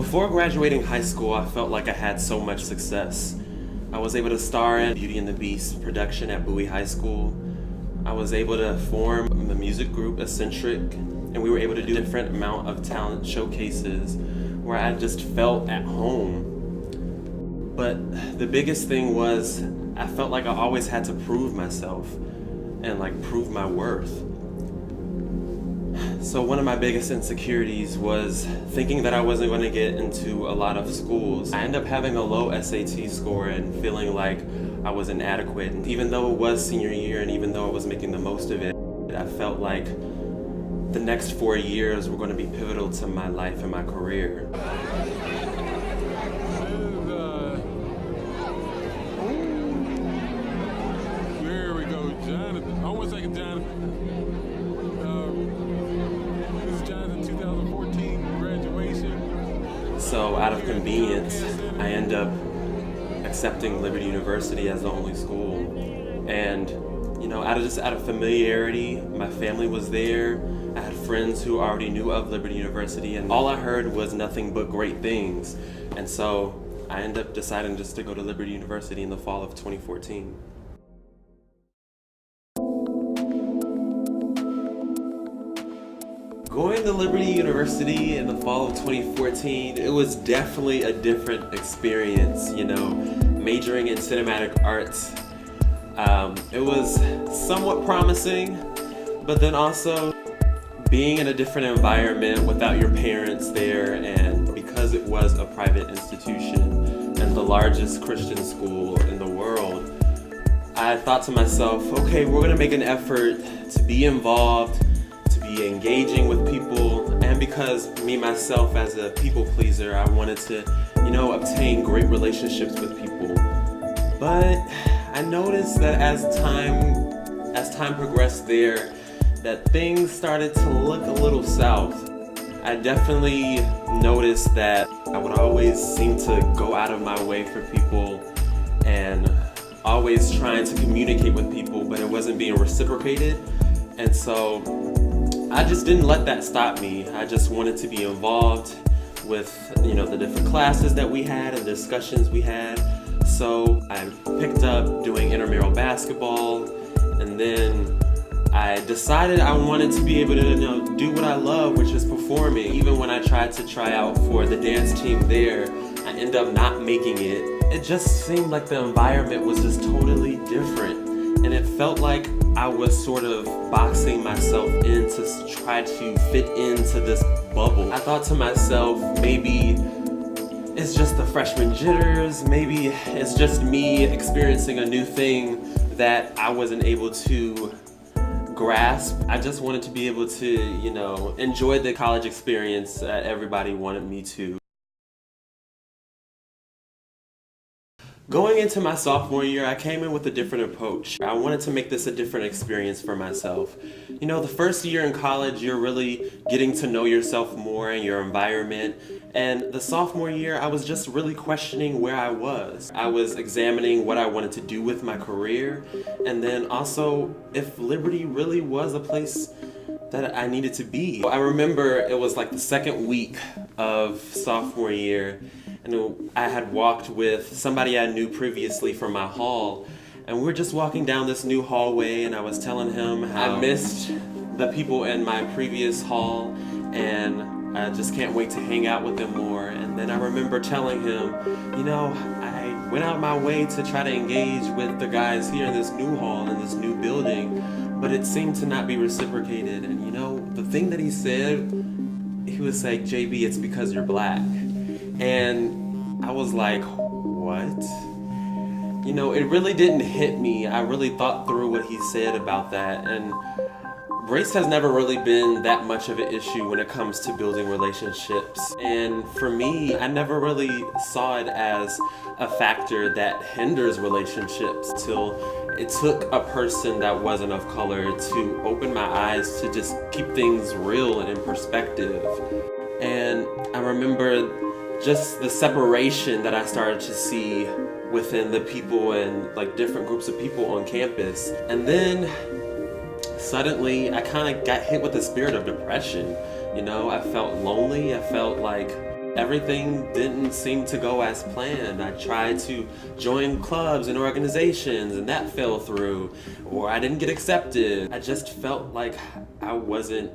Before graduating high school, I felt like I had so much success. I was able to star in Beauty and the Beast production at Bowie High School. I was able to form the music group Eccentric, and we were able to do different amount of talent showcases where I just felt at home. But the biggest thing was I felt like I always had to prove myself and prove my worth. So one of my biggest insecurities was thinking that I wasn't going to get into a lot of schools. I ended up having a low SAT score and feeling like I was inadequate. And even though it was senior year and even though I was making the most of it, I felt like the next 4 years were going to be pivotal to my life and my career. There we go, Jonathan. Oh, 1 second, Jonathan. This is Jonathan 2014 graduation. So out of convenience, I end up accepting Liberty University as the only school. And out of familiarity, my family was there. I had friends who already knew of Liberty University, and all I heard was nothing but great things. And so I ended up deciding just to go to Liberty University in the fall of 2014. Going to Liberty University in the fall of 2014, it was definitely a different experience, majoring in cinematic arts. It was somewhat promising, but then also being in a different environment without your parents there, and because it was a private institution and the largest Christian school in the world, I thought to myself, okay, we're gonna make an effort to be involved, to be engaging with people, and because me myself as a people pleaser, I wanted to, obtain great relationships with people. But I noticed that as time progressed there, that things started to look a little south. I definitely noticed that I would always seem to go out of my way for people and always trying to communicate with people, but it wasn't being reciprocated. And so I just didn't let that stop me. I just wanted to be involved with, the different classes that we had and discussions we had. So I picked up doing intramural basketball, and then I decided I wanted to be able to do what I love, which is performing. Even when I tried to try out for the dance team there, I ended up not making it. It just seemed like the environment was just totally different, and it felt like I was sort of boxing myself in to try to fit into this bubble. I thought to myself, maybe it's just the freshman jitters, maybe it's just me experiencing a new thing that I wasn't able to grasp. I just wanted to be able to, enjoy the college experience that everybody wanted me to. Going into my sophomore year, I came in with a different approach. I wanted to make this a different experience for myself. The first year in college, you're really getting to know yourself more and your environment. And the sophomore year, I was just really questioning where I was. I was examining what I wanted to do with my career, and then also if Liberty really was a place that I needed to be. I remember it was like the second week of sophomore year, and I had walked with somebody I knew previously from my hall, and we were just walking down this new hallway, and I was telling him how I missed the people in my previous hall, and I just can't wait to hang out with them more. And then I remember telling him, I went out my way to try to engage with the guys here in this new hall, in this new building, but it seemed to not be reciprocated. And the thing that he said, he was like, JB, it's because you're black. And I was like, what? It really didn't hit me. I really thought through what he said about that, and race has never really been that much of an issue when it comes to building relationships. And for me, I never really saw it as a factor that hinders relationships till it took a person that wasn't of color to open my eyes to just keep things real and in perspective. And I remember just the separation that I started to see within the people and different groups of people on campus. And then suddenly I kind of got hit with the spirit of depression. I felt lonely. I felt like everything didn't seem to go as planned. I tried to join clubs and organizations and that fell through, or I didn't get accepted. I just felt like I wasn't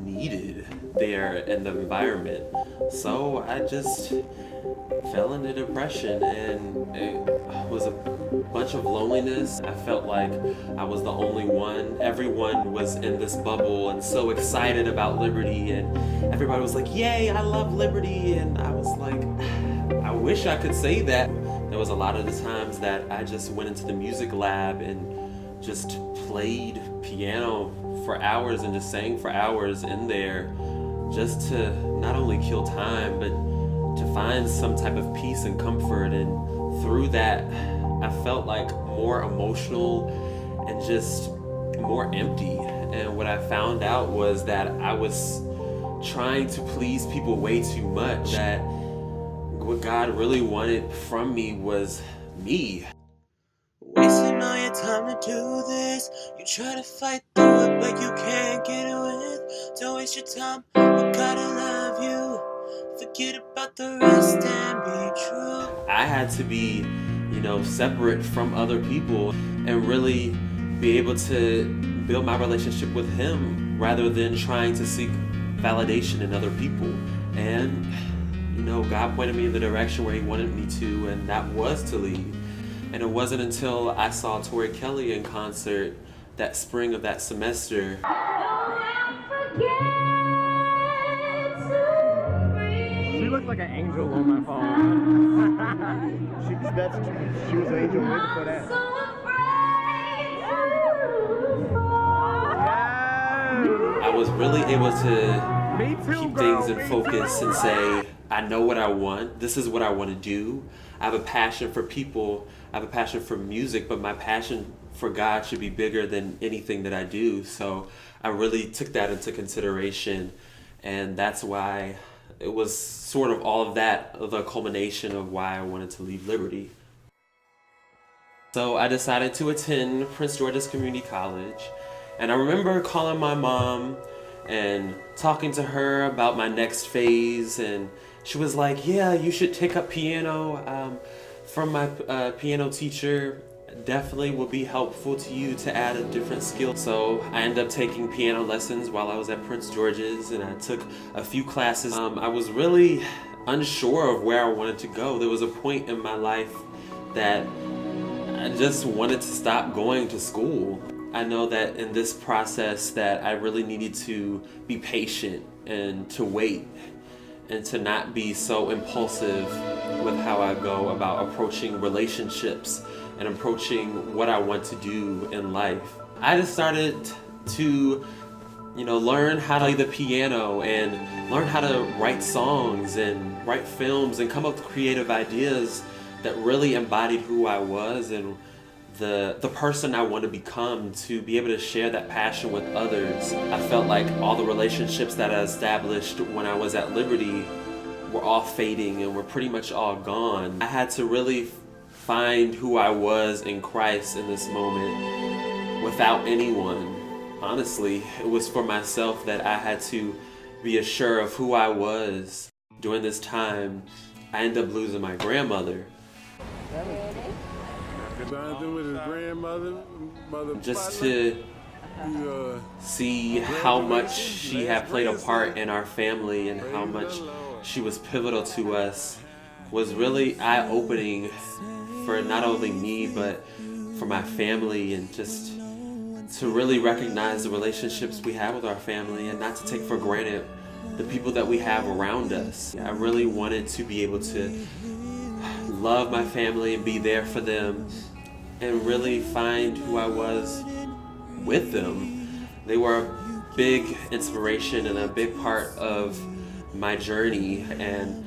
needed there in the environment. So I just fell into depression, and it was a bunch of loneliness. I felt like I was the only one. Everyone was in this bubble and so excited about liberty, and everybody was like, yay, I love liberty. And I was like, I wish I could say that. There was a lot of the times that I just went into the music lab and just played piano for hours and just sang for hours in there, just to not only kill time, but to find some type of peace and comfort. And through that, I felt like more emotional and just more empty. And what I found out was that I was trying to please people way too much, that what God really wanted from me was me. Wasting all your time to do this. You try to fight through it, but you can't get with. Don't waste your time, you gotta love you. Forget about the rest and be true. I had to be, separate from other people and really be able to build my relationship with Him rather than trying to seek validation in other people. And, God pointed me in the direction where He wanted me to, and that was to leave. And it wasn't until I saw Tori Kelly in concert that spring of that semester. She looked like an angel on my phone. She was an angel way before that. I was really able to keep things in focus and say, I know what I want. This is what I want to do. I have a passion for people. I have a passion for music, but my passion for God should be bigger than anything that I do. So I really took that into consideration, and that's why it was sort of all of that, the culmination of why I wanted to leave Liberty. So I decided to attend Prince George's Community College, and I remember calling my mom and talking to her about my next phase, and she was like, yeah, you should take up piano from my piano teacher. Definitely will be helpful to you to add a different skill. So I ended up taking piano lessons while I was at Prince George's, and I took a few classes. I was really unsure of where I wanted to go. There was a point in my life that I just wanted to stop going to school. I know that in this process that I really needed to be patient and to wait and to not be so impulsive with how I go about approaching relationships and approaching what I want to do in life. I just started to, learn how to play the piano and learn how to write songs and write films and come up with creative ideas that really embodied who I was and the person I want to become, to be able to share that passion with others. I felt like all the relationships that I established when I was at Liberty were all fading and were pretty much all gone. I had to really find who I was in Christ in this moment without anyone. Honestly, it was for myself that I had to be assured of who I was. During this time, I ended up losing my grandmother. With his grandmother, Just to see how much she had played a part in our family and how much she was pivotal to us was really eye-opening for not only me but for my family, and just to really recognize the relationships we have with our family and not to take for granted the people that we have around us. I really wanted to be able to love my family and be there for them and really find who I was with them. They were a big inspiration and a big part of my journey, and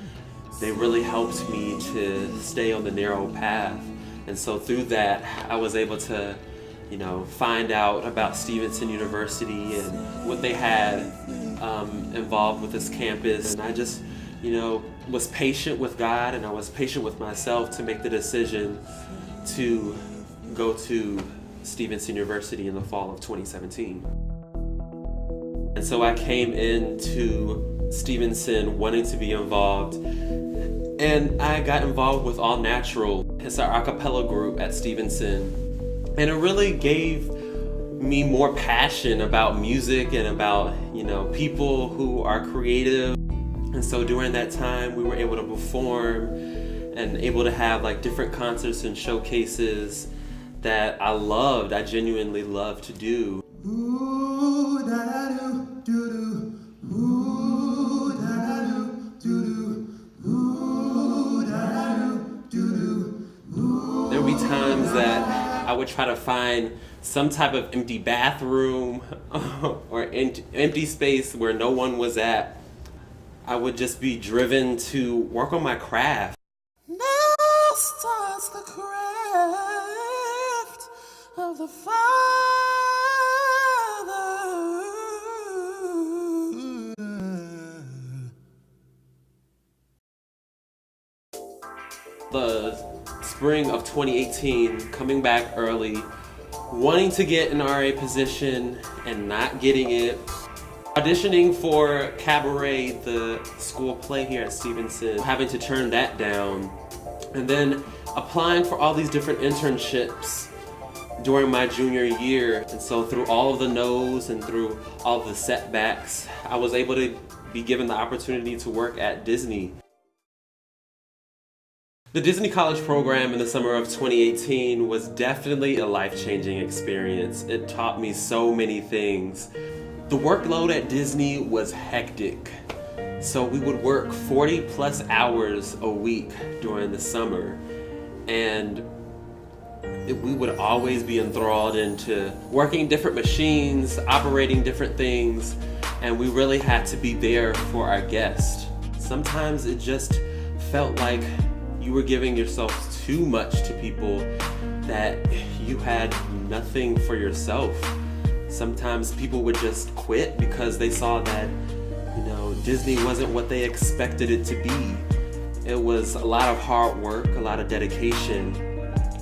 they really helped me to stay on the narrow path. And so through that, I was able to, find out about Stevenson University and what they had involved with this campus. And I just, was patient with God, and I was patient with myself to make the decision to go to Stevenson University in the fall of 2017. And so I came into Stevenson, wanting to be involved. And I got involved with All Natural. It's our a cappella group at Stevenson. And it really gave me more passion about music and about, people who are creative. And so during that time, we were able to perform and able to have like different concerts and showcases that I genuinely loved to do. Ooh, da-da-doo, doo-doo. Ooh, da-da-doo, doo-doo. Ooh, da-da-doo, doo-doo. Ooh, There would be times that I would try to find some type of empty bathroom or empty space where no one was at. I would just be driven to work on my craft. now starts the craft of the Father. The spring of 2018, coming back early, wanting to get an RA position and not getting it. Auditioning for Cabaret, the school play here at Stevenson, having to turn that down. And then applying for all these different internships during my junior year. And so through all of the no's and through all of the setbacks, I was able to be given the opportunity to work at Disney. The Disney College program in the summer of 2018 was definitely a life-changing experience. It taught me so many things. The workload at Disney was hectic. So we would work 40 plus hours a week during the summer. And we would always be enthralled into working different machines, operating different things, and we really had to be there for our guests. Sometimes it just felt like you were giving yourself too much to people that you had nothing for yourself. Sometimes people would just quit because they saw that, Disney wasn't what they expected it to be. It was a lot of hard work, a lot of dedication,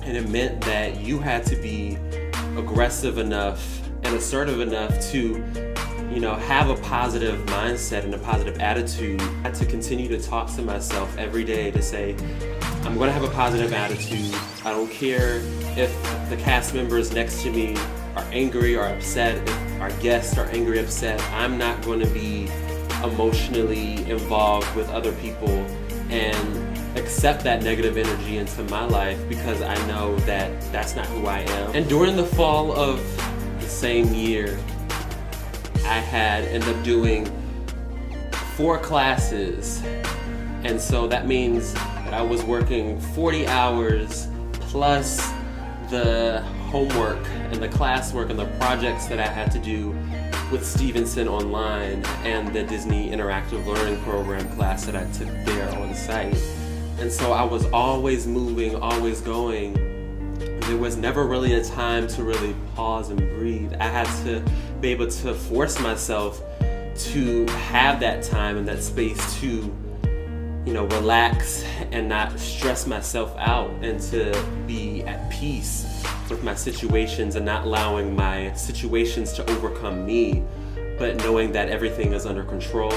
and it meant that you had to be aggressive enough and assertive enough to, have a positive mindset and a positive attitude. I had to continue to talk to myself every day to say, I'm going to have a positive attitude. I don't care if the cast members next to me are angry or upset, if our guests are angry or upset. I'm not going to be emotionally involved with other people and accept that negative energy into my life because I know that that's not who I am. And during the fall of the same year, I had ended up doing 4 classes. And so that means that I was working 40 hours plus the homework and the classwork and the projects that I had to do with Stevenson online and the Disney Interactive Learning Program class that I took there on site. And so I was always moving, always going. There was never really a time to really pause and breathe. I had to be able to force myself to have that time and that space to relax and not stress myself out and to be at peace with my situations and not allowing my situations to overcome me, but knowing that everything is under control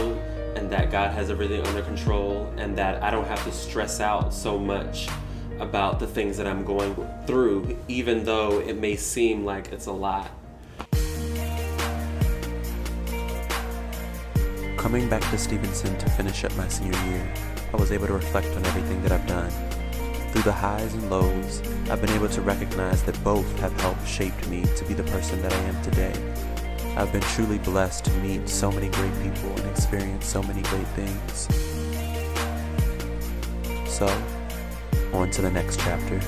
and that God has everything under control and that I don't have to stress out so much about the things that I'm going through, even though it may seem like it's a lot. Coming back to Stevenson to finish up my senior year, I was able to reflect on everything that I've done. Through the highs and lows, I've been able to recognize that both have helped shape me to be the person that I am today. I've been truly blessed to meet so many great people and experience so many great things. So, on to the next chapter.